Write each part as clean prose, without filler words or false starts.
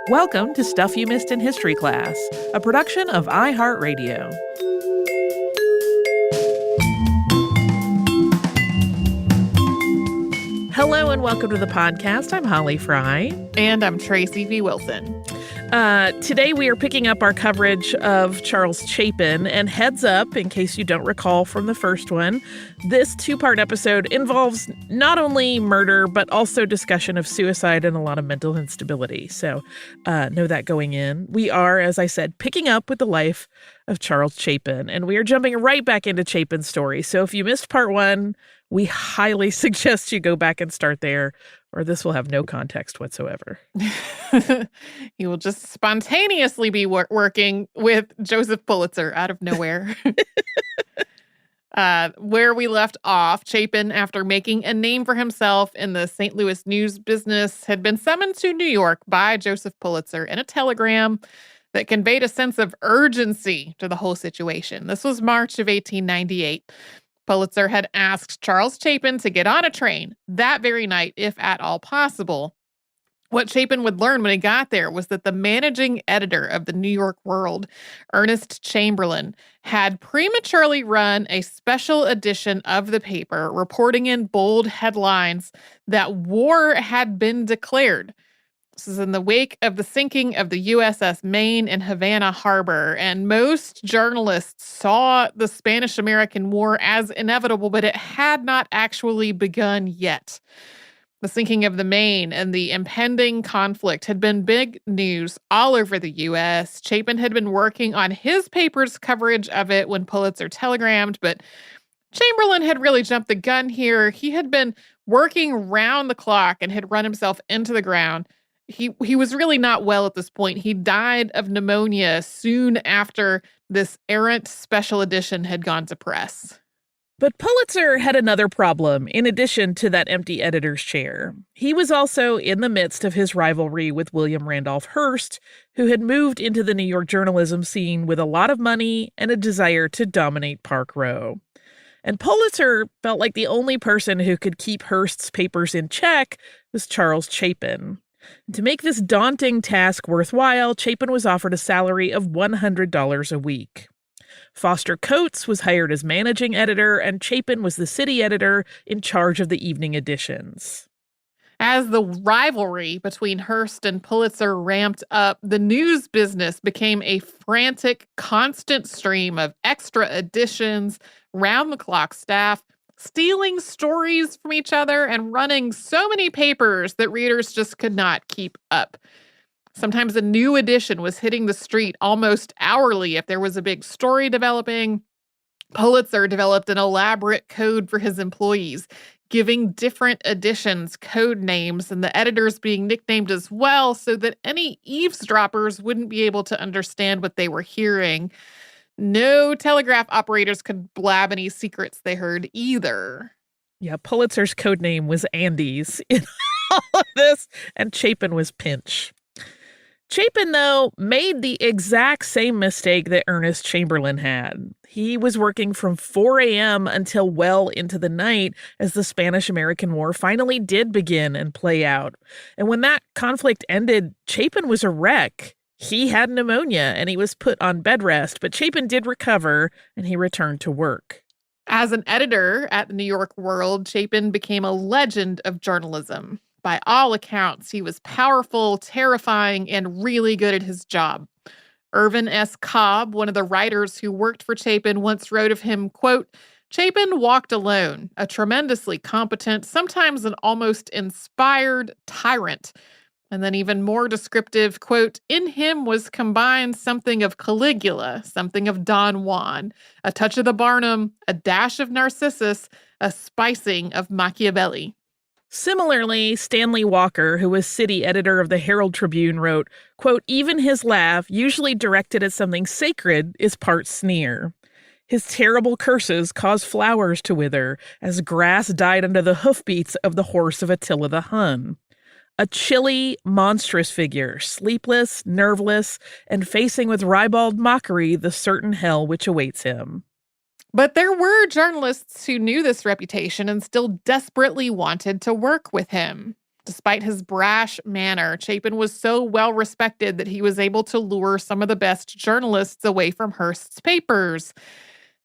Welcome to Stuff You Missed in History Class, a production of iHeartRadio. Hello and welcome to the podcast. I'm Holly Fry. And I'm Tracy V. Wilson. Today we are picking up our coverage of Charles Chapin, and heads up, in case you don't recall from the first one, this two-part episode involves not only murder, but also discussion of suicide and a lot of mental instability. So know that going in. We are, as I said, picking up with the life of Charles Chapin, and we are jumping right back into Chapin's story. So if you missed part one, we highly suggest you go back and start there, or this will have no context whatsoever. He will just spontaneously be working with Joseph Pulitzer out of nowhere. Where we left off, Chapin, after making a name for himself in the St. Louis news business, had been summoned to New York by Joseph Pulitzer in a telegram that conveyed a sense of urgency to the whole situation. This was March of 1898. Pulitzer had asked Charles Chapin to get on a train that very night, if at all possible. What Chapin would learn when he got there was that the managing editor of the New York World, Ernest Chamberlain, had prematurely run a special edition of the paper reporting in bold headlines that war had been declared. This is in the wake of the sinking of the USS Maine in Havana Harbor, and most journalists saw the Spanish-American War as inevitable, but it had not actually begun yet. The sinking of the Maine and the impending conflict had been big news all over the U.S. Chapin had been working on his paper's coverage of it when Pulitzer telegrammed, but Chamberlain had really jumped the gun here. He had been working round the clock and had run himself into the ground. He was really not well at this point. He died of pneumonia soon after this errant special edition had gone to press. But Pulitzer had another problem in addition to that empty editor's chair. He was also in the midst of his rivalry with William Randolph Hearst, who had moved into the New York journalism scene with a lot of money and a desire to dominate Park Row. And Pulitzer felt like the only person who could keep Hearst's papers in check was Charles Chapin. To make this daunting task worthwhile, Chapin was offered a salary of $100 a week. Foster Coates was hired as managing editor, and Chapin was the city editor in charge of the evening editions. As the rivalry between Hearst and Pulitzer ramped up, the news business became a frantic, constant stream of extra editions, round-the-clock staff, stealing stories from each other and running so many papers that readers just could not keep up. Sometimes a new edition was hitting the street almost hourly if there was a big story developing. Pulitzer developed an elaborate code for his employees, giving different editions code names and the editors being nicknamed as well so that any eavesdroppers wouldn't be able to understand what they were hearing. No telegraph operators could blab any secrets they heard either. Yeah, Pulitzer's code name was Andes in all of this, and Chapin was Pinch. Chapin, though, made the exact same mistake that Ernest Chamberlain had. He was working from 4 a.m. until well into the night as the Spanish-American War finally did begin and play out. And when that conflict ended, Chapin was a wreck. He had pneumonia and he was put on bed rest, but Chapin did recover and he returned to work. As an editor at the New York World, Chapin became a legend of journalism. By all accounts, he was powerful, terrifying, and really good at his job. Irvin S. Cobb, one of the writers who worked for Chapin, once wrote of him, quote, "Chapin walked alone, a tremendously competent, sometimes an almost inspired tyrant." And then even more descriptive, quote, "In him was combined something of Caligula, something of Don Juan, a touch of the Barnum, a dash of Narcissus, a spicing of Machiavelli." Similarly, Stanley Walker, who was city editor of the Herald Tribune, wrote, quote, "Even his laugh, usually directed at something sacred, is part sneer. His terrible curses cause flowers to wither, as grass died under the hoofbeats of the horse of Attila the Hun. A chilly, monstrous figure, sleepless, nerveless, and facing with ribald mockery the certain hell which awaits him." But there were journalists who knew this reputation and still desperately wanted to work with him. Despite his brash manner, Chapin was so well respected that he was able to lure some of the best journalists away from Hearst's papers.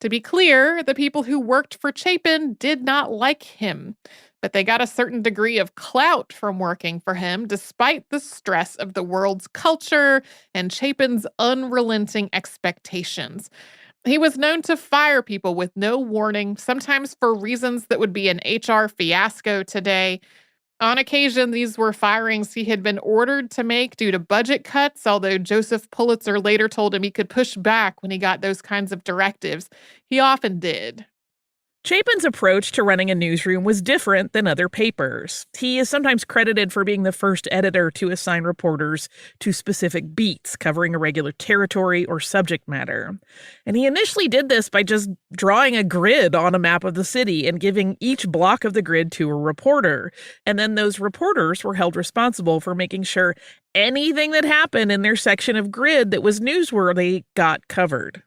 To be clear, the people who worked for Chapin did not like him, but they got a certain degree of clout from working for him despite the stress of the world's culture and Chapin's unrelenting expectations. He was known to fire people with no warning, sometimes for reasons that would be an HR fiasco today. On occasion, these were firings he had been ordered to make due to budget cuts, although Joseph Pulitzer later told him he could push back when he got those kinds of directives. He often did. Chapin's approach to running a newsroom was different than other papers. He is sometimes credited for being the first editor to assign reporters to specific beats covering a regular territory or subject matter. And he initially did this by just drawing a grid on a map of the city and giving each block of the grid to a reporter. And then those reporters were held responsible for making sure anything that happened in their section of grid that was newsworthy got covered.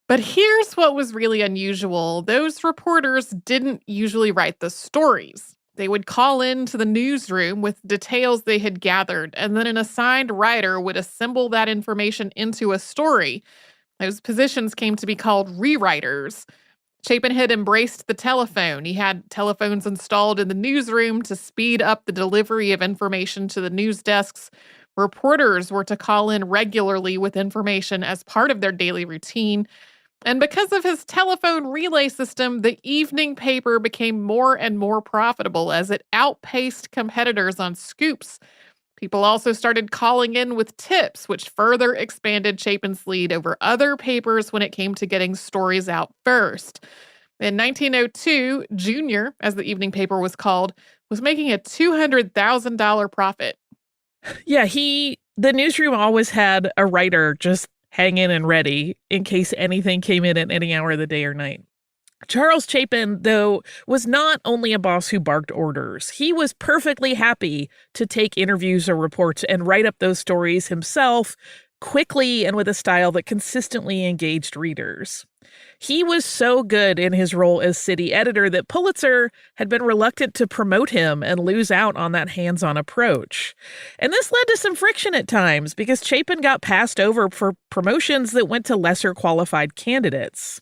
But here's what was really unusual. Those reporters didn't usually write the stories. They would call in to the newsroom with details they had gathered, and then an assigned writer would assemble that information into a story. Those positions came to be called rewriters. Chapin had embraced the telephone. He had telephones installed in the newsroom to speed up the delivery of information to the news desks. Reporters were to call in regularly with information as part of their daily routine. And because of his telephone relay system, the evening paper became more and more profitable as it outpaced competitors on scoops. People also started calling in with tips, which further expanded Chapin's lead over other papers when it came to getting stories out first. In 1902, Junior, as the evening paper was called, was making a $200,000 profit. Yeah, the newsroom always had a writer just hanging and ready in case anything came in at any hour of the day or night. Charles Chapin, though, was not only a boss who barked orders. He was perfectly happy to take interviews or reports and write up those stories himself, quickly and with a style that consistently engaged readers. He was so good in his role as city editor that Pulitzer had been reluctant to promote him and lose out on that hands-on approach. And this led to some friction at times because Chapin got passed over for promotions that went to lesser qualified candidates.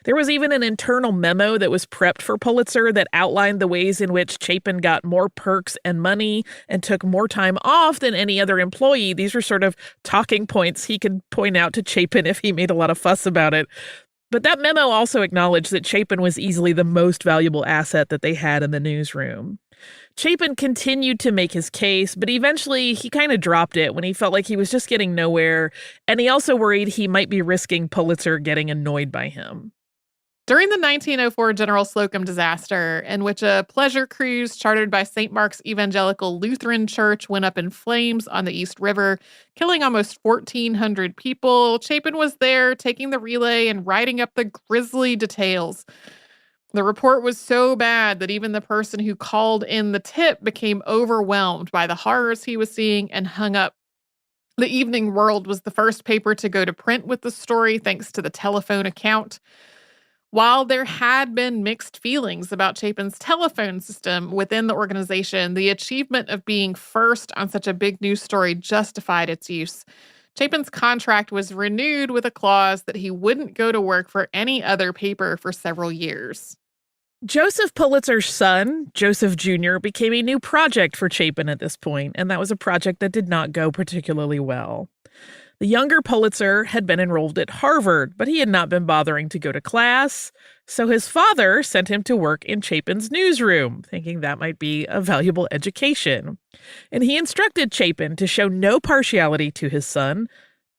There was even an internal memo that was prepped for Pulitzer that outlined the ways in which Chapin got more perks and money and took more time off than any other employee. These were sort of talking points he could point out to Chapin if he made a lot of fuss about it. But that memo also acknowledged that Chapin was easily the most valuable asset that they had in the newsroom. Chapin continued to make his case, but eventually he kind of dropped it when he felt like he was just getting nowhere, and he also worried he might be risking Pulitzer getting annoyed by him. During the 1904 General Slocum disaster, in which a pleasure cruise chartered by St. Mark's Evangelical Lutheran Church went up in flames on the East River, killing almost 1,400 people, Chapin was there taking the relay and writing up the grisly details. The report was so bad that even the person who called in the tip became overwhelmed by the horrors he was seeing and hung up. The Evening World was the first paper to go to print with the story thanks to the telephone account. While there had been mixed feelings about Chapin's telephone system within the organization, the achievement of being first on such a big news story justified its use. Chapin's contract was renewed with a clause that he wouldn't go to work for any other paper for several years. Joseph Pulitzer's son, Joseph Jr., became a new project for Chapin at this point, and that was a project that did not go particularly well. The younger Pulitzer had been enrolled at Harvard, but he had not been bothering to go to class, so his father sent him to work in Chapin's newsroom, thinking that might be a valuable education. And he instructed Chapin to show no partiality to his son.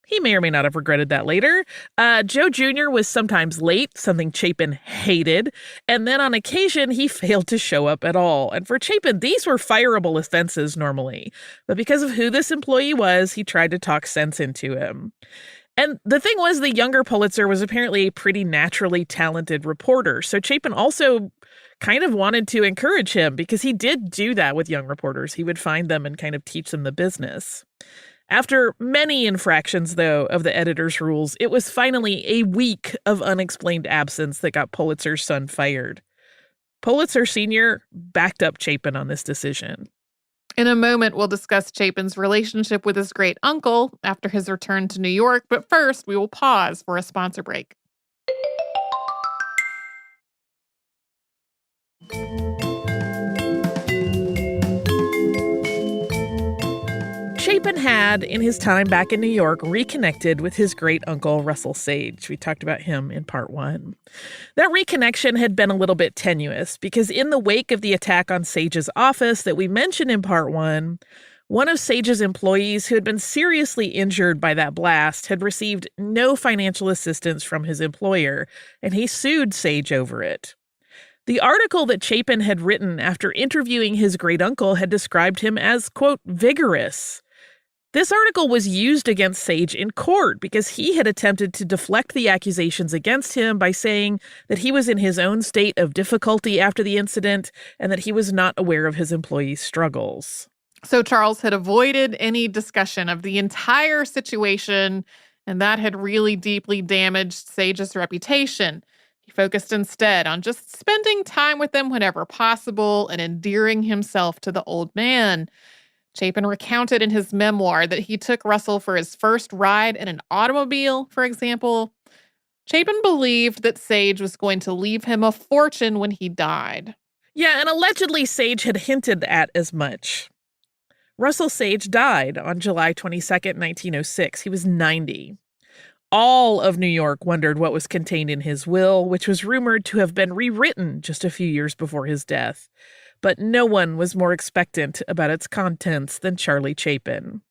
He may or may not have regretted that later. Joe Jr. was sometimes late, something Chapin hated, and then on occasion he failed to show up at all. And for Chapin, these were fireable offenses normally. But because of who this employee was, he tried to talk sense into him. And the thing was, the younger Pulitzer was apparently a pretty naturally talented reporter. So Chapin also kind of wanted to encourage him because he did do that with young reporters. He would find them and kind of teach them the business. After many infractions, though, of the editor's rules, it was finally a week of unexplained absence that got Pulitzer's son fired. Pulitzer Sr. backed up Chapin on this decision. In a moment, we'll discuss Chapin's relationship with his great uncle after his return to New York, but first, we will pause for a sponsor break. Chapin had, in his time back in New York, reconnected with his great uncle, Russell Sage. We talked about him in part 1. That reconnection had been a little bit tenuous because in the wake of the attack on Sage's office that we mentioned in part 1, one of Sage's employees who had been seriously injured by that blast had received no financial assistance from his employer, and he sued Sage over it. The article that Chapin had written after interviewing his great uncle had described him as, quote, vigorous. This article was used against Sage in court because he had attempted to deflect the accusations against him by saying that he was in his own state of difficulty after the incident and that he was not aware of his employees' struggles. So Charles had avoided any discussion of the entire situation, and that had really deeply damaged Sage's reputation. He focused instead on just spending time with them whenever possible and endearing himself to the old man. Chapin recounted in his memoir that he took Russell for his first ride in an automobile, for example. Chapin believed that Sage was going to leave him a fortune when he died. Yeah, and allegedly Sage had hinted at as much. Russell Sage died on July 22nd, 1906. He was 90. All of New York wondered what was contained in his will, which was rumored to have been rewritten just a few years before his death. But no one was more expectant about its contents than Charlie Chapin.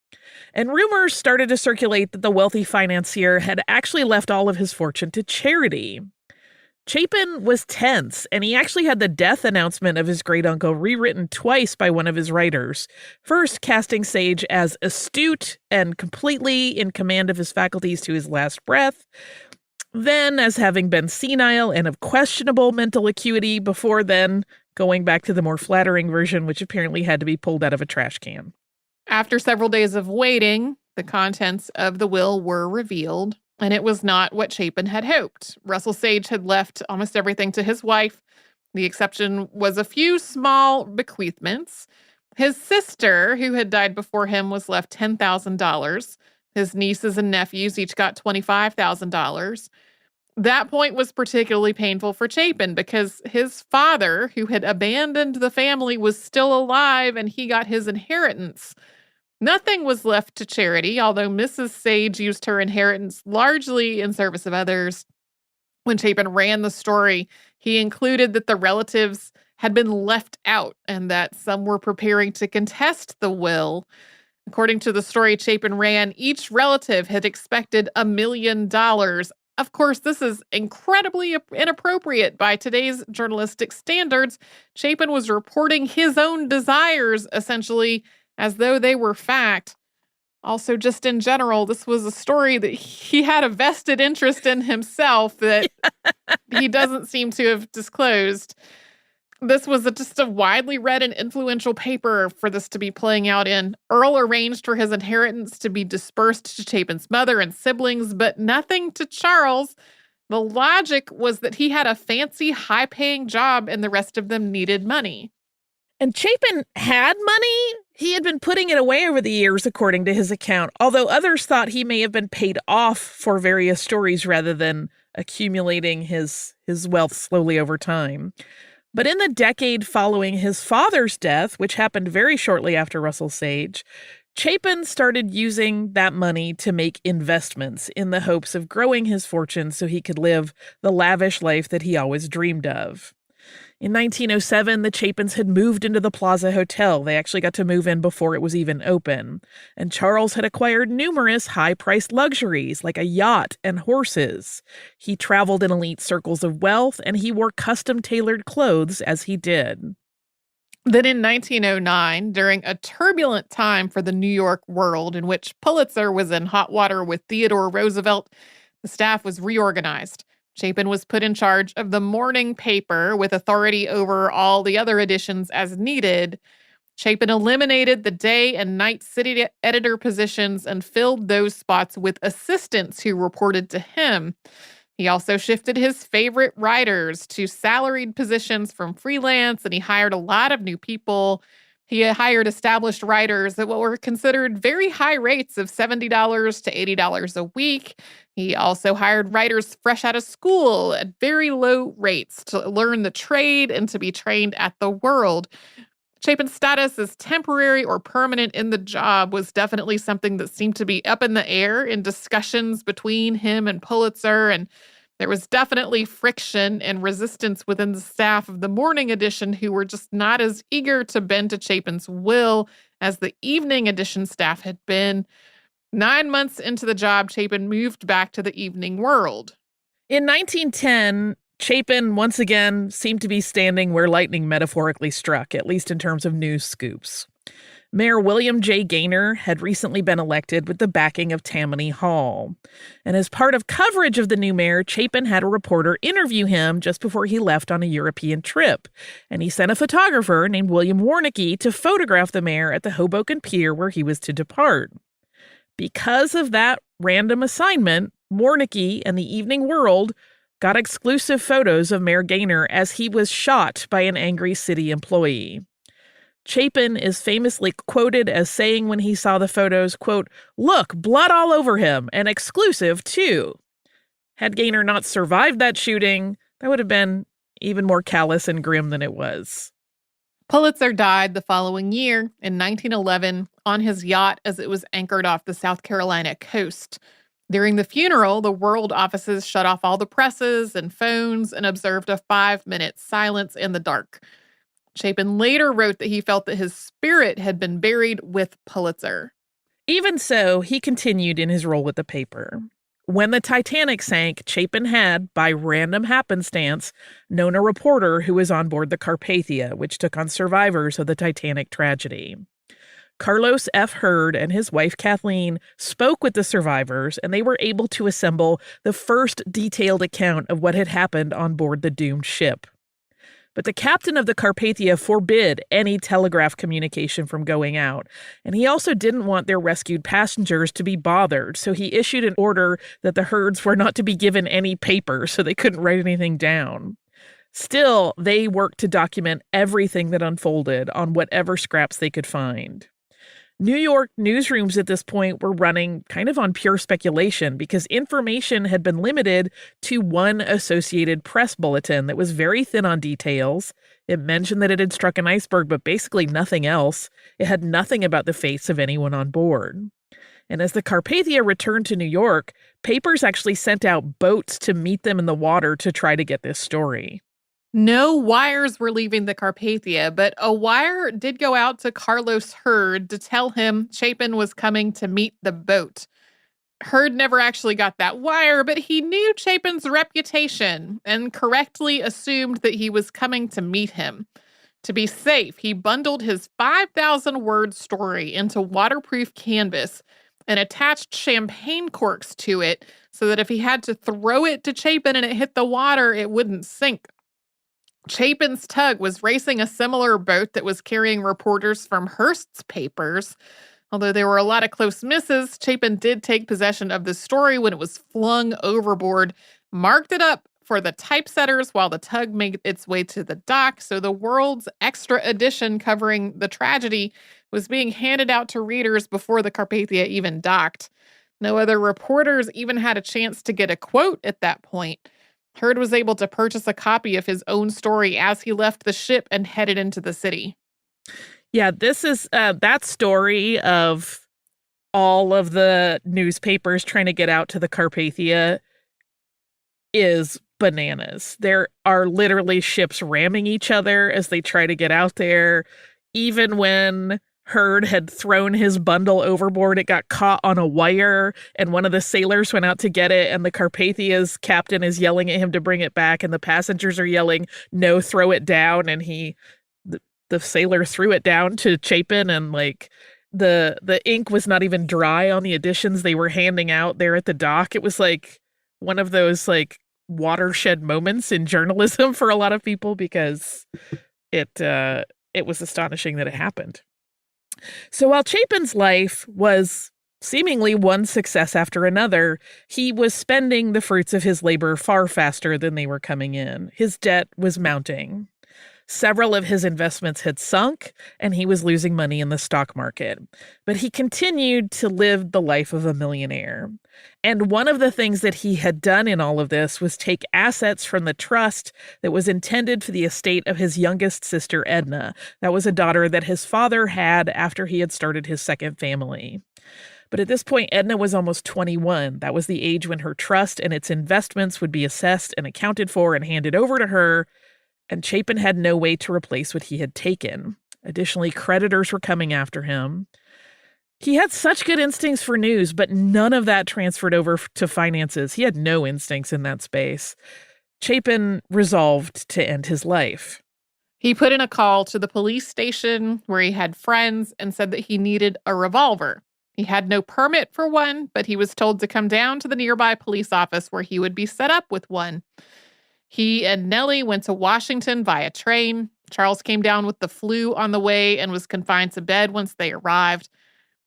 And rumors started to circulate that the wealthy financier had actually left all of his fortune to charity. Chapin was tense, and he actually had the death announcement of his great-uncle rewritten twice by one of his writers, first casting Sage as astute and completely in command of his faculties to his last breath, then as having been senile and of questionable mental acuity, before then going back to the more flattering version, which apparently had to be pulled out of a trash can. After several days of waiting, the contents of the will were revealed, and it was not what Chapin had hoped. Russell Sage had left almost everything to his wife. The exception was a few small bequeathments. His sister, who had died before him, was left $10,000. His nieces and nephews each got $25,000. That point was particularly painful for Chapin because his father, who had abandoned the family, was still alive and he got his inheritance. Nothing was left to charity, although Mrs. Sage used her inheritance largely in service of others. When Chapin ran the story, he included that the relatives had been left out and that some were preparing to contest the will. According to the story Chapin ran, each relative had expected $1 million. Of course, this is incredibly inappropriate by today's journalistic standards. Chapin was reporting his own desires, essentially, as though they were fact. Also, just in general, this was a story that he had a vested interest in himself that he doesn't seem to have disclosed. This was just a widely read and influential paper for this to be playing out in. Earl arranged for his inheritance to be dispersed to Chapin's mother and siblings, but nothing to Charles. The logic was that he had a fancy, high-paying job and the rest of them needed money. And Chapin had money. He had been putting it away over the years, according to his account, although others thought he may have been paid off for various stories rather than accumulating his wealth slowly over time. But in the decade following his father's death, which happened very shortly after Russell Sage, Chapin started using that money to make investments in the hopes of growing his fortune so he could live the lavish life that he always dreamed of. In 1907, the Chapins had moved into the Plaza Hotel. They actually got to move in before it was even open. And Charles had acquired numerous high-priced luxuries like a yacht and horses. He traveled in elite circles of wealth, and he wore custom-tailored clothes as he did. Then in 1909, during a turbulent time for the New York world in which Pulitzer was in hot water with Theodore Roosevelt, the staff was reorganized. Chapin was put in charge of the morning paper with authority over all the other editions as needed. Chapin eliminated the day and night city editor positions and filled those spots with assistants who reported to him. He also shifted his favorite writers to salaried positions from freelance, and he hired a lot of new people. He hired established writers at what were considered very high rates of $70 to $80 a week. He also hired writers fresh out of school at very low rates to learn the trade and to be trained at the world. Chapin's status as temporary or permanent in the job was definitely something that seemed to be up in the air in discussions between him and Pulitzer, and there was definitely friction and resistance within the staff of the morning edition who were just not as eager to bend to Chapin's will as the evening edition staff had been. 9 months into the job, Chapin moved back to the Evening World. In 1910, Chapin once again seemed to be standing where lightning metaphorically struck, at least in terms of news scoops. Mayor William J. Gaynor had recently been elected with the backing of Tammany Hall. And as part of coverage of the new mayor, Chapin had a reporter interview him just before he left on a European trip. And he sent a photographer named William Warnicki to photograph the mayor at the Hoboken Pier where he was to depart. Because of that random assignment, Warnicki and the Evening World got exclusive photos of Mayor Gaynor as he was shot by an angry city employee. Chapin is famously quoted as saying when he saw the photos, quote, "Look, blood all over him, and exclusive, too." Had Gaynor not survived that shooting, that would have been even more callous and grim than it was. Pulitzer died the following year, in 1911, on his yacht as it was anchored off the South Carolina coast. During the funeral, the World offices shut off all the presses and phones and observed a 5-minute silence in the dark. Chapin later wrote that he felt that his spirit had been buried with Pulitzer. Even so, he continued in his role with the paper. When the Titanic sank, Chapin had, by random happenstance, known a reporter who was on board the Carpathia, which took on survivors of the Titanic tragedy. Carlos F. Hurd and his wife Kathleen spoke with the survivors, and they were able to assemble the first detailed account of what had happened on board the doomed ship. But the captain of the Carpathia forbid any telegraph communication from going out, and he also didn't want their rescued passengers to be bothered, so he issued an order that the Hurds were not to be given any paper so they couldn't write anything down. Still, they worked to document everything that unfolded on whatever scraps they could find. New York newsrooms at this point were running kind of on pure speculation because information had been limited to one Associated Press bulletin that was very thin on details. It mentioned that it had struck an iceberg, but basically nothing else. It had nothing about the fates of anyone on board. And as the Carpathia returned to New York, papers actually sent out boats to meet them in the water to try to get this story. No wires were leaving the Carpathia, but a wire did go out to Carlos Hurd to tell him Chapin was coming to meet the boat. Hurd never actually got that wire, but he knew Chapin's reputation and correctly assumed that he was coming to meet him. To be safe, he bundled his 5,000-word story into waterproof canvas and attached champagne corks to it so that if he had to throw it to Chapin and it hit the water, it wouldn't sink. Chapin's tug was racing a similar boat that was carrying reporters from Hearst's papers. Although there were a lot of close misses, Chapin did take possession of the story when it was flung overboard, marked it up for the typesetters while the tug made its way to the dock, so the World's extra edition covering the tragedy was being handed out to readers before the Carpathia even docked. No other reporters even had a chance to get a quote at that point. Hurd was able to purchase a copy of his own story as he left the ship and headed into the city. Yeah, this is that story of all of the newspapers trying to get out to the Carpathia is bananas. There are literally ships ramming each other as they try to get out there. Even when Hurd had thrown his bundle overboard, it got caught on a wire, and one of the sailors went out to get it, and the Carpathia's captain is yelling at him to bring it back, and the passengers are yelling, "No, throw it down," and the sailor threw it down to Chapin, and like the ink was not even dry on the editions they were handing out there at the dock. It was like one of those like watershed moments in journalism for a lot of people because it was astonishing that it happened. So while Chapin's life was seemingly one success after another, he was spending the fruits of his labor far faster than they were coming in. His debt was mounting. Several of his investments had sunk, and he was losing money in the stock market. But he continued to live the life of a millionaire. And one of the things that he had done in all of this was take assets from the trust that was intended for the estate of his youngest sister, Edna. That was a daughter that his father had after he had started his second family. But at this point, Edna was almost 21. That was the age when her trust and its investments would be assessed and accounted for and handed over to her, and Chapin had no way to replace what he had taken. Additionally, creditors were coming after him. He had such good instincts for news, but none of that transferred over to finances. He had no instincts in that space. Chapin resolved to end his life. He put in a call to the police station where he had friends and said that he needed a revolver. He had no permit for one, but he was told to come down to the nearby police office where he would be set up with one. He and Nellie went to Washington via train. Charles came down with the flu on the way and was confined to bed once they arrived.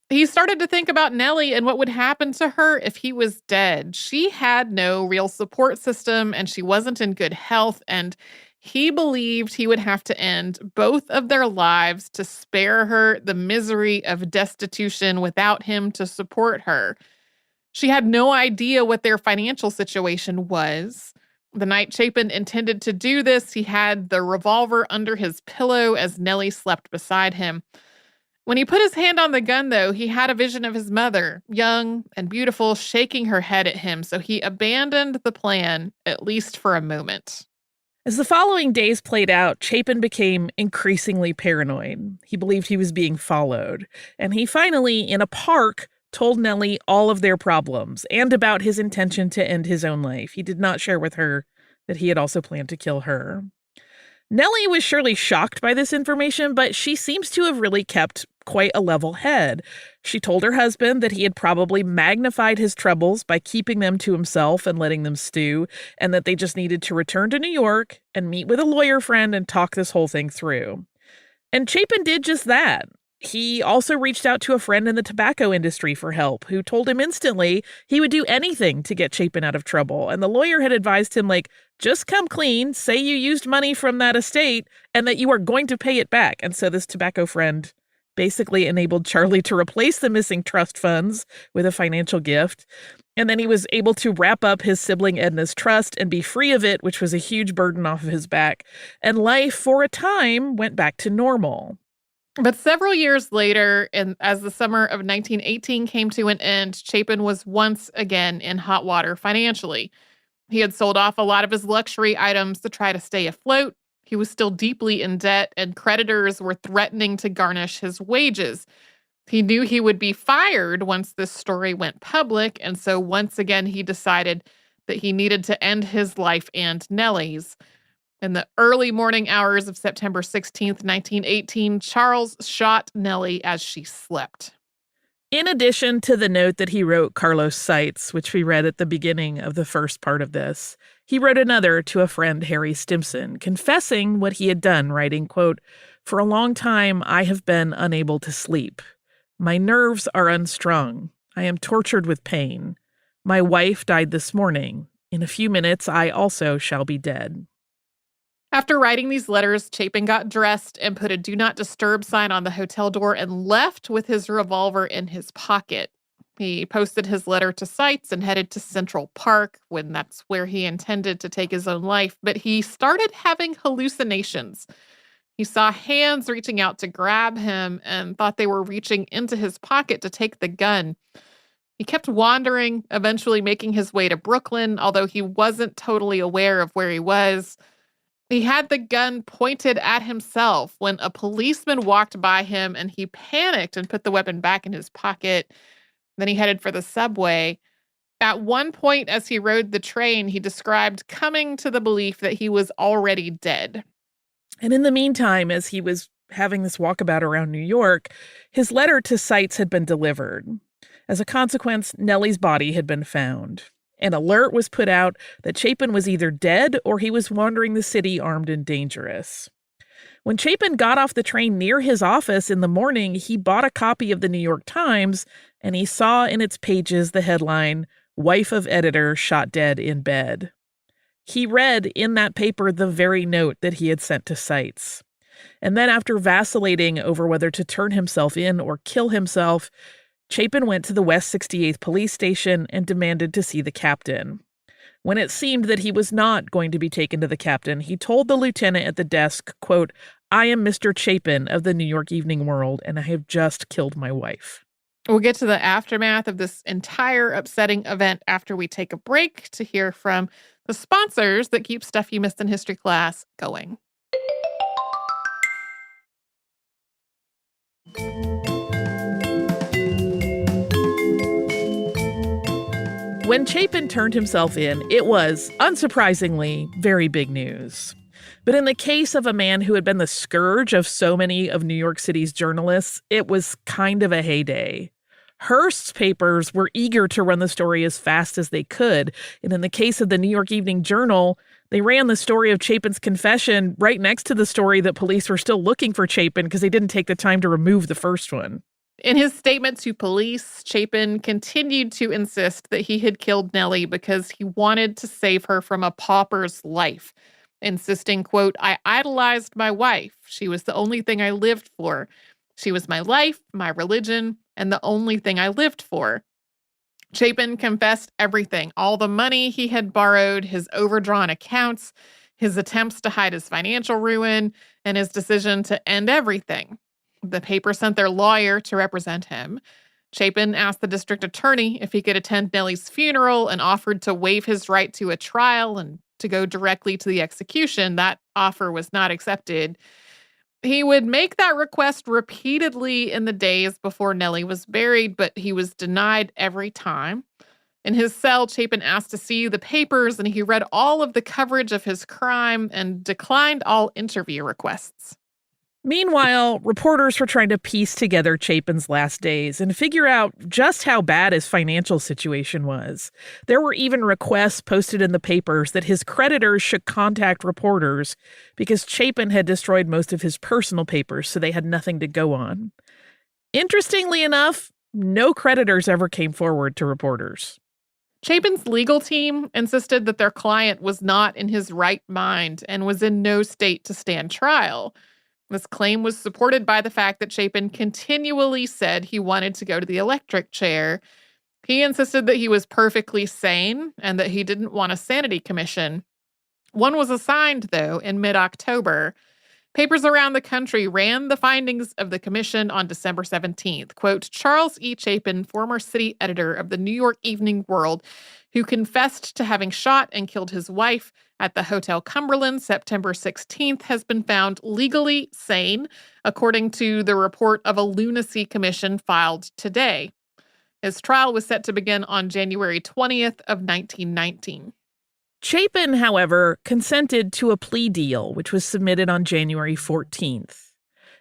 He started to think about Nellie and what would happen to her if he was dead. She had no real support system and she wasn't in good health, and he believed he would have to end both of their lives to spare her the misery of destitution without him to support her. She had no idea what their financial situation was. The night Chapin intended to do this, he had the revolver under his pillow as Nellie slept beside him. When he put his hand on the gun, though, he had a vision of his mother, young and beautiful, shaking her head at him, so he abandoned the plan, at least for a moment. As the following days played out, Chapin became increasingly paranoid. He believed he was being followed, and he finally, in a park, told Nellie all of their problems and about his intention to end his own life. He did not share with her that he had also planned to kill her. Nellie was surely shocked by this information, but she seems to have really kept quite a level head. She told her husband that he had probably magnified his troubles by keeping them to himself and letting them stew, and that they just needed to return to New York and meet with a lawyer friend and talk this whole thing through. And Chapin did just that. He also reached out to a friend in the tobacco industry for help, who told him instantly he would do anything to get Chapin out of trouble. And the lawyer had advised him, just come clean, say you used money from that estate, and that you are going to pay it back. And so this tobacco friend basically enabled Charlie to replace the missing trust funds with a financial gift. And then he was able to wrap up his sibling Edna's trust and be free of it, which was a huge burden off of his back. And life, for a time, went back to normal. But several years later, and as the summer of 1918 came to an end, Chapin was once again in hot water financially. He had sold off a lot of his luxury items to try to stay afloat. He was still deeply in debt, and creditors were threatening to garnish his wages. He knew he would be fired once this story went public, and so once again he decided that he needed to end his life and Nellie's. In the early morning hours of September 16th, 1918, Charles shot Nellie as she slept. In addition to the note that he wrote Carlos Seitz, which we read at the beginning of the first part of this, he wrote another to a friend, Harry Stimson, confessing what he had done, writing, quote, "For a long time, I have been unable to sleep. My nerves are unstrung. I am tortured with pain. My wife died this morning. In a few minutes, I also shall be dead." After writing these letters, Chapin got dressed and put a do not disturb sign on the hotel door and left with his revolver in his pocket. He posted his letter to Seitz and headed to Central Park when that's where he intended to take his own life, but he started having hallucinations. He saw hands reaching out to grab him and thought they were reaching into his pocket to take the gun. He kept wandering, eventually making his way to Brooklyn, although he wasn't totally aware of where he was. He had the gun pointed at himself when a policeman walked by him, and he panicked and put the weapon back in his pocket. Then he headed for the subway. At one point, as he rode the train, he described coming to the belief that he was already dead. And in the meantime, as he was having this walkabout around New York, his letter to Seitz had been delivered. As a consequence, Nellie's body had been found. An alert was put out that Chapin was either dead or he was wandering the city armed and dangerous. When Chapin got off the train near his office in the morning, he bought a copy of the New York Times, and he saw in its pages the headline, "Wife of Editor Shot Dead in Bed." He read in that paper the very note that he had sent to Seitz. And then, after vacillating over whether to turn himself in or kill himself, Chapin went to the West 68th Police Station and demanded to see the captain. When it seemed that he was not going to be taken to the captain, he told the lieutenant at the desk, quote, "I am Mr. Chapin of the New York Evening World, and I have just killed my wife." We'll get to the aftermath of this entire upsetting event after we take a break to hear from the sponsors that keep Stuff You Missed in History Class going. When Chapin turned himself in, it was, unsurprisingly, very big news. But in the case of a man who had been the scourge of so many of New York City's journalists, it was kind of a heyday. Hearst's papers were eager to run the story as fast as they could, and in the case of the New York Evening Journal, they ran the story of Chapin's confession right next to the story that police were still looking for Chapin because they didn't take the time to remove the first one. In his statement to police, Chapin continued to insist that he had killed Nellie because he wanted to save her from a pauper's life, insisting, quote, "I idolized my wife. She was the only thing I lived for. She was my life, my religion, and the only thing I lived for." Chapin confessed everything, all the money he had borrowed, his overdrawn accounts, his attempts to hide his financial ruin, and his decision to end everything. The paper sent their lawyer to represent him. Chapin asked the district attorney if he could attend Nellie's funeral and offered to waive his right to a trial and to go directly to the execution. That offer was not accepted. He would make that request repeatedly in the days before Nellie was buried, but he was denied every time. In his cell, Chapin asked to see the papers, and he read all of the coverage of his crime and declined all interview requests. Meanwhile, reporters were trying to piece together Chapin's last days and figure out just how bad his financial situation was. There were even requests posted in the papers that his creditors should contact reporters because Chapin had destroyed most of his personal papers, so they had nothing to go on. Interestingly enough, no creditors ever came forward to reporters. Chapin's legal team insisted that their client was not in his right mind and was in no state to stand trial. This claim was supported by the fact that Chapin continually said he wanted to go to the electric chair. He insisted that he was perfectly sane and that he didn't want a sanity commission. One was assigned, though, in mid-October. Papers around the country ran the findings of the commission on December 17th. Quote, "Charles E. Chapin, former city editor of the New York Evening World, who confessed to having shot and killed his wife at the Hotel Cumberland September 16th, has been found legally sane, according to the report of a lunacy commission filed today." His trial was set to begin on January 20th of 1919. Chapin, however, consented to a plea deal, which was submitted on January 14th.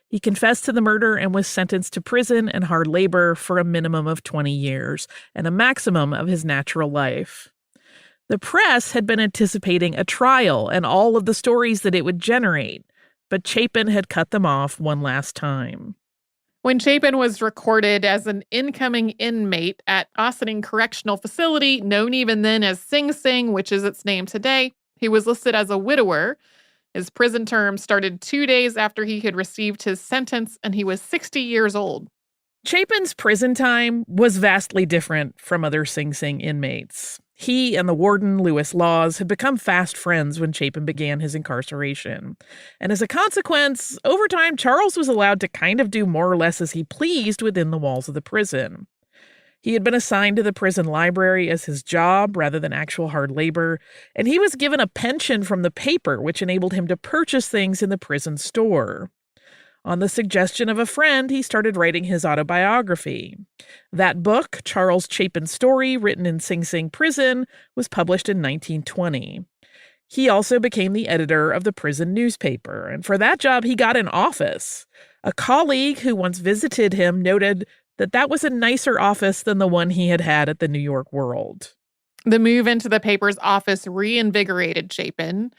He confessed to the murder and was sentenced to prison and hard labor for a minimum of 20 years and a maximum of his natural life. The press had been anticipating a trial and all of the stories that it would generate, but Chapin had cut them off one last time. When Chapin was recorded as an incoming inmate at Ossining Correctional Facility, known even then as Sing Sing, which is its name today, he was listed as a widower. His prison term started 2 days after he had received his sentence, and he was 60 years old. Chapin's prison time was vastly different from other Sing Sing inmates. He and the warden, Lewis Laws, had become fast friends when Chapin began his incarceration. And as a consequence, over time, Charles was allowed to kind of do more or less as he pleased within the walls of the prison. He had been assigned to the prison library as his job rather than actual hard labor, and he was given a pension from the paper, which enabled him to purchase things in the prison store. On the suggestion of a friend, he started writing his autobiography. That book, Charles Chapin's Story, written in Sing Sing prison, was published in 1920. He also became the editor of the prison newspaper, and for that job, he got an office. A colleague who once visited him noted that was a nicer office than the one he had had at the New York World. The move into the paper's office reinvigorated Chapin.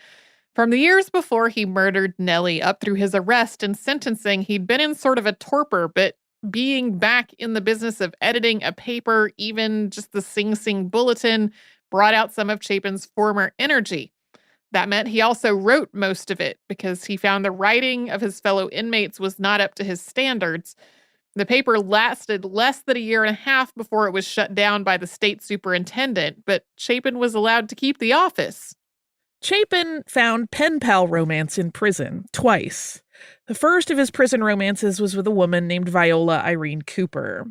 From the years before he murdered Nellie up through his arrest and sentencing, he'd been in sort of a torpor, but being back in the business of editing a paper, even just the Sing Sing Bulletin, brought out some of Chapin's former energy. That meant he also wrote most of it because he found the writing of his fellow inmates was not up to his standards. The paper lasted less than a year and a half before it was shut down by the state superintendent, but Chapin was allowed to keep the office. Chapin found pen pal romance in prison twice. The first of his prison romances was with a woman named Viola Irene Cooper.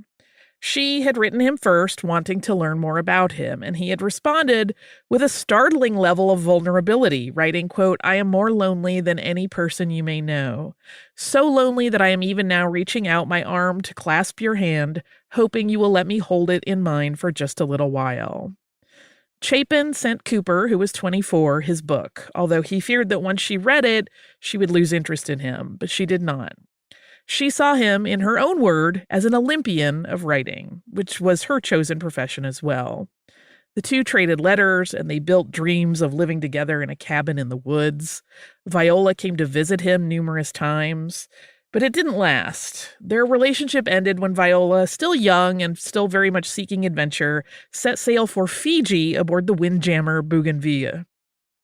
She had written him first, wanting to learn more about him, and he had responded with a startling level of vulnerability, writing, quote, "I am more lonely than any person you may know. So lonely that I am even now reaching out my arm to clasp your hand, hoping you will let me hold it in mine for just a little while." Chapin sent Cooper, who was 24, his book, although he feared that once she read it, she would lose interest in him, but she did not. She saw him, in her own word, as an Olympian of writing, which was her chosen profession as well. The two traded letters, and they built dreams of living together in a cabin in the woods. Viola came to visit him numerous times, but it didn't last. Their relationship ended when Viola, still young and still very much seeking adventure, set sail for Fiji aboard the windjammer Bougainville.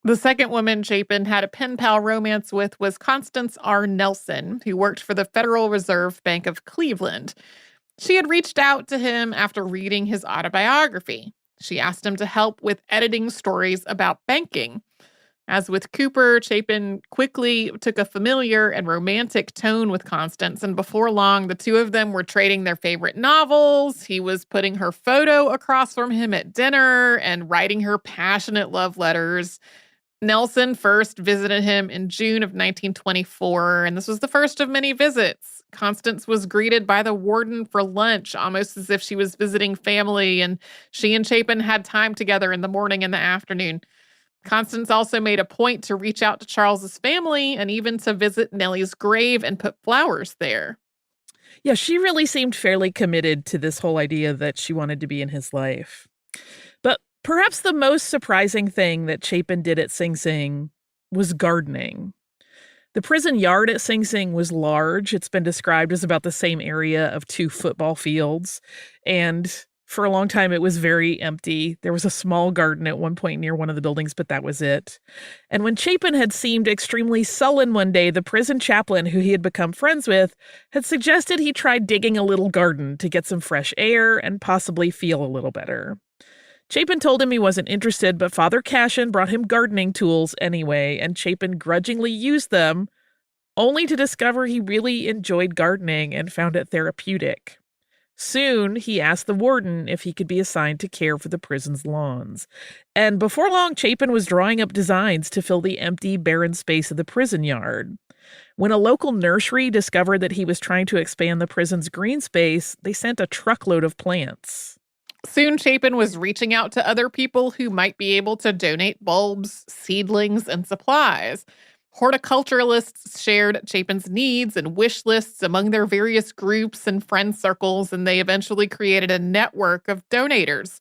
The second woman Chapin had a pen pal romance with was Constance R. Nelson, who worked for the Federal Reserve Bank of Cleveland. She had reached out to him after reading his autobiography. She asked him to help with editing stories about banking. As with Cooper, Chapin quickly took a familiar and romantic tone with Constance, and before long, the two of them were trading their favorite novels. He was putting her photo across from him at dinner and writing her passionate love letters. Nelson first visited him in June of 1924, and this was the first of many visits. Constance was greeted by the warden for lunch, almost as if she was visiting family, and she and Chapin had time together in the morning and the afternoon. Constance also made a point to reach out to Charles's family and even to visit Nellie's grave and put flowers there. Yeah, she really seemed fairly committed to this whole idea that she wanted to be in his life. But perhaps the most surprising thing that Chapin did at Sing Sing was gardening. The prison yard at Sing Sing was large. It's been described as about the same area of 2 football fields. And for a long time, it was very empty. There was a small garden at one point near one of the buildings, but that was it. And when Chapin had seemed extremely sullen one day, the prison chaplain, who he had become friends with, had suggested he try digging a little garden to get some fresh air and possibly feel a little better. Chapin told him he wasn't interested, but Father Cashin brought him gardening tools anyway, and Chapin grudgingly used them, only to discover he really enjoyed gardening and found it therapeutic. Soon, he asked the warden if he could be assigned to care for the prison's lawns. And before long, Chapin was drawing up designs to fill the empty, barren space of the prison yard. When a local nursery discovered that he was trying to expand the prison's green space, they sent a truckload of plants. Soon, Chapin was reaching out to other people who might be able to donate bulbs, seedlings, and supplies. Horticulturalists shared Chapin's needs and wish lists among their various groups and friend circles, and they eventually created a network of donators.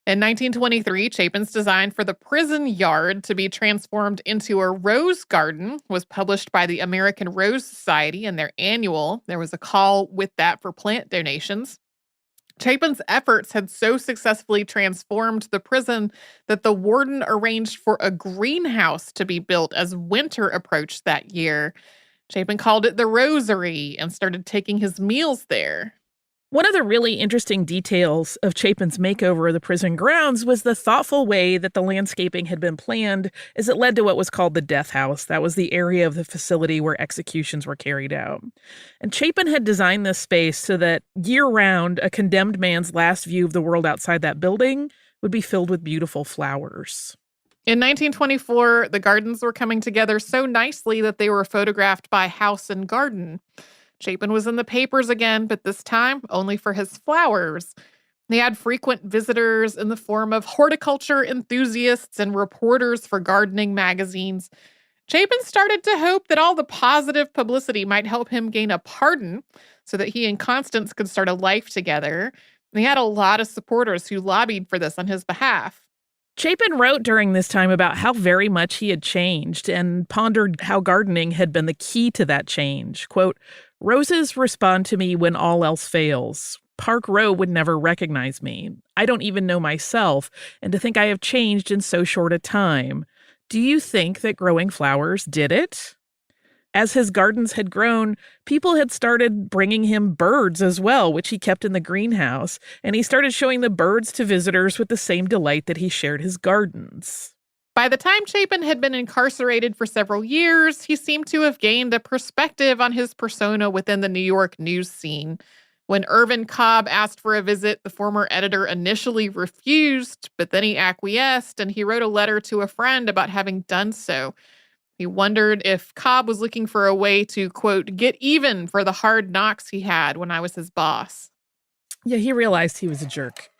In 1923, Chapin's design for the prison yard to be transformed into a rose garden was published by the American Rose Society in their annual. There was a call with that for plant donations. Chapin's efforts had so successfully transformed the prison that the warden arranged for a greenhouse to be built as winter approached that year. Chapin called it the Rosary and started taking his meals there. One of the really interesting details of Chapin's makeover of the prison grounds was the thoughtful way that the landscaping had been planned as it led to what was called the death house. That was the area of the facility where executions were carried out. And Chapin had designed this space so that year-round, a condemned man's last view of the world outside that building would be filled with beautiful flowers. In 1924, the gardens were coming together so nicely that they were photographed by House and Garden. Chapin was in the papers again, but this time only for his flowers. They had frequent visitors in the form of horticulture enthusiasts and reporters for gardening magazines. Chapin started to hope that all the positive publicity might help him gain a pardon so that he and Constance could start a life together. And he had a lot of supporters who lobbied for this on his behalf. Chapin wrote during this time about how very much he had changed and pondered how gardening had been the key to that change. Quote, "Roses respond to me when all else fails. Park Row would never recognize me. I don't even know myself, and to think I have changed in so short a time. Do you think that growing flowers did it? As his gardens had grown, people had started bringing him birds as well, which he kept in the greenhouse, and he started showing the birds to visitors with the same delight that he shared his gardens. By the time Chapin had been incarcerated for several years, he seemed to have gained a perspective on his persona within the New York news scene. When Irvin Cobb asked for a visit, the former editor initially refused, but then he acquiesced and he wrote a letter to a friend about having done so. He wondered if Cobb was looking for a way to, quote, get even for the hard knocks he had when I was his boss. Yeah, he realized he was a jerk.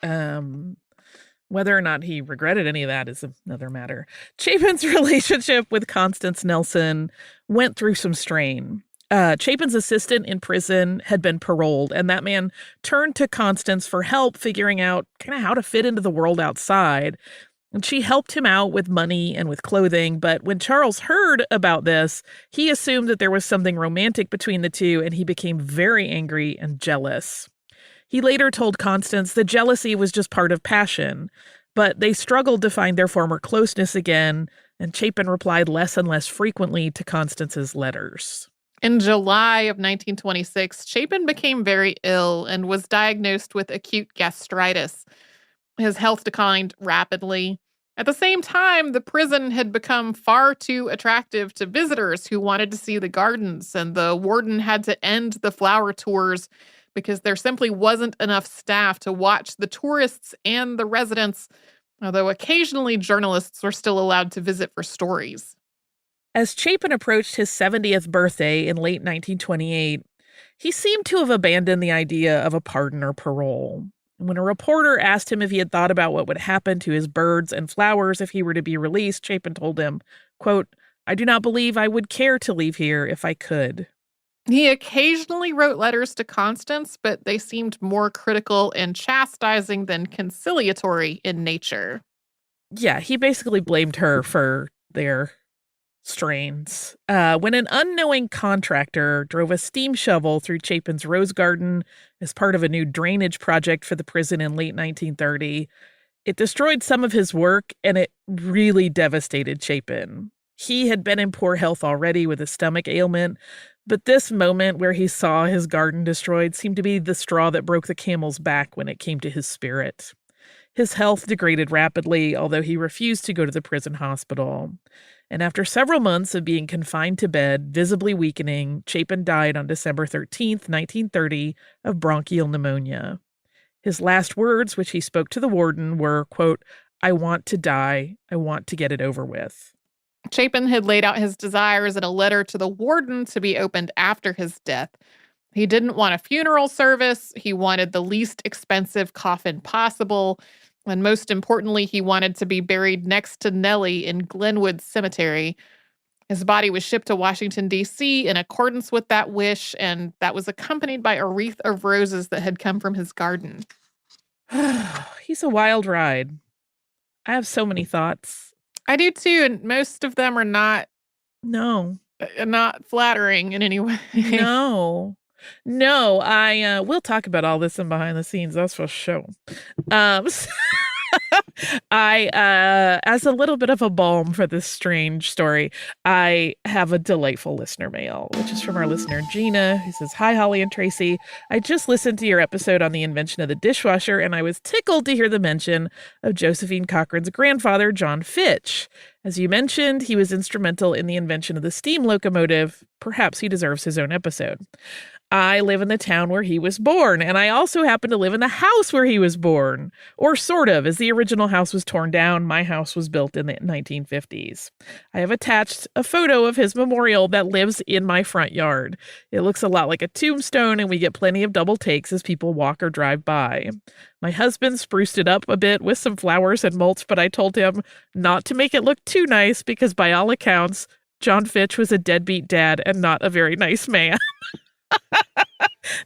Whether or not he regretted any of that is another matter. Chapin's relationship with Constance Nelson went through some strain. Chapin's assistant in prison had been paroled, and that man turned to Constance for help figuring out kind of how to fit into the world outside. And she helped him out with money and with clothing, but when Charles heard about this, he assumed that there was something romantic between the two, and he became very angry and jealous. He later told Constance that jealousy was just part of passion, but they struggled to find their former closeness again, and Chapin replied less and less frequently to Constance's letters. In July of 1926, Chapin became very ill and was diagnosed with acute gastritis. His health declined rapidly. At the same time, the prison had become far too attractive to visitors who wanted to see the gardens, and the warden had to end the flower tours because there simply wasn't enough staff to watch the tourists and the residents, although occasionally journalists were still allowed to visit for stories. As Chapin approached his 70th birthday in late 1928, he seemed to have abandoned the idea of a pardon or parole. When a reporter asked him if he had thought about what would happen to his birds and flowers if he were to be released, Chapin told him, quote, "I do not believe I would care to leave here if I could." He occasionally wrote letters to Constance, but they seemed more critical and chastising than conciliatory in nature. Yeah, he basically blamed her for their strains. When an unknowing contractor drove a steam shovel through Chapin's rose garden as part of a new drainage project for the prison in late 1930, it destroyed some of his work, and it really devastated Chapin. He had been in poor health already with a stomach ailment, but this moment where he saw his garden destroyed seemed to be the straw that broke the camel's back when it came to his spirit. His health degraded rapidly, although he refused to go to the prison hospital. And after several months of being confined to bed, visibly weakening, Chapin died on December 13th, 1930, of bronchial pneumonia. His last words, which he spoke to the warden, were, quote, "I want to die. I want to get it over with." Chapin had laid out his desires in a letter to the warden to be opened after his death. He didn't want a funeral service. He wanted the least expensive coffin possible. And most importantly, he wanted to be buried next to Nellie in Glenwood Cemetery. His body was shipped to Washington, D.C. in accordance with that wish, and that was accompanied by a wreath of roses that had come from his garden. He's a wild ride. I have so many thoughts. I do too, and most of them are not flattering in any way. No, I we'll talk about all this in behind the scenes, that's for sure. As a little bit of a balm for this strange story, I have a delightful listener mail, which is from our listener Gina, who says, "Hi, Holly and Tracy. I just listened to your episode on the invention of the dishwasher, and I was tickled to hear the mention of Josephine Cochrane's grandfather, John Fitch. As you mentioned, he was instrumental in the invention of the steam locomotive. Perhaps he deserves his own episode. I live in the town where he was born, and I also happen to live in the house where he was born. Or sort of, as the original house was torn down, my house was built in the 1950s. I have attached a photo of his memorial that lives in my front yard. It looks a lot like a tombstone, and we get plenty of double takes as people walk or drive by. My husband spruced it up a bit with some flowers and mulch, but I told him not to make it look too nice because by all accounts, John Fitch was a deadbeat dad and not a very nice man."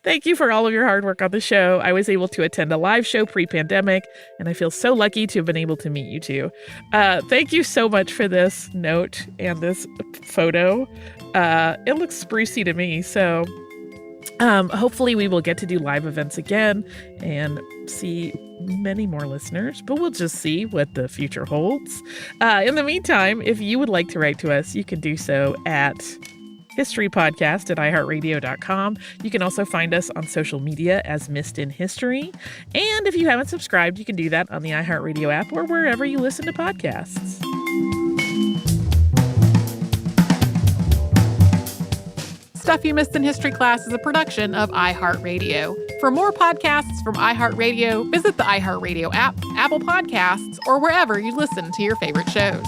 Thank you for all of your hard work on the show. I was able to attend a live show pre-pandemic, and I feel so lucky to have been able to meet you two. Thank you so much for this note and this photo. It looks sprucey to me, so Hopefully we will get to do live events again and see many more listeners, but we'll just see what the future holds. In the meantime, if you would like to write to us, you can do so at historypodcast@iheartradio.com. You can also find us on social media as Missed in History. And if you haven't subscribed, you can do that on the iHeartRadio app or wherever you listen to podcasts. Stuff You Missed in History Class is a production of iHeartRadio. For more podcasts from iHeartRadio, visit the iHeartRadio app, Apple Podcasts, or wherever you listen to your favorite shows.